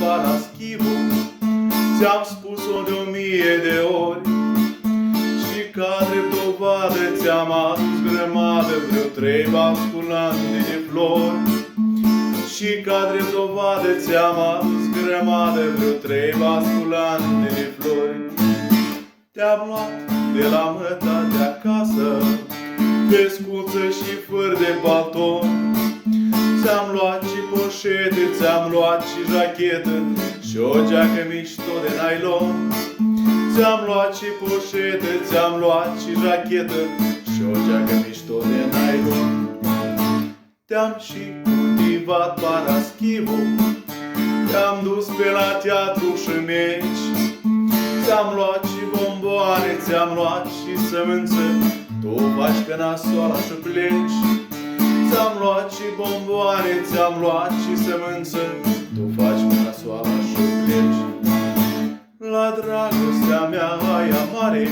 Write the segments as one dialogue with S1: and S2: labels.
S1: Paraschivu, ți-am spus-o de 1000 de ori și ca drept dovadă ți-am adus grămadă vreo 3 basculante de flori. Și ca drept dovadă ți-am adus grămadă vreo 3 basculante de flori. Te-am luat de la măta de acasă, pescuță și făr de baton. Ți-am luat și poșete, ți-am luat și jachetă și o geacă mișto de nylon. Ți-am luat și poșete, ți-am luat și jachetă și o geacă mișto de nylon. Te-am și cultivat Paraschivu, te-am dus pe la teatru și meci. Ți-am luat și bomboane, ți-am luat și sămânță, tu faci că nasoala și pleci. Ți-am luat și bomboane, ți-am luat și sămânță, tu faci că nasoala și pleci. La dragostea mea aia mare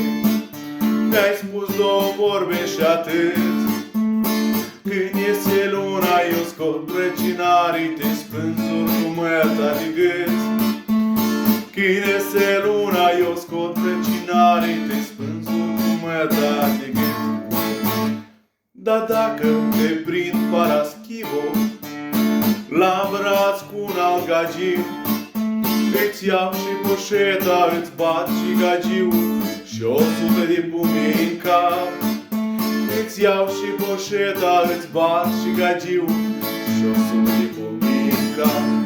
S1: mi-ai spus 2 vorbe și atât. Când iese luna eu scot brăcinarii, te spânzur cu măta de gât. Când iese luna eu scot brăcinarii, te spânzur cu măta de gât. Dar dacă te prind Paraschivu la braț cu un alt gagiu, îți iau și poșeta, îți bat și gagiu și 100 de pumni în cap. Îți iau și poșeta, îți bat și gagiu și 100 de pumni în cap.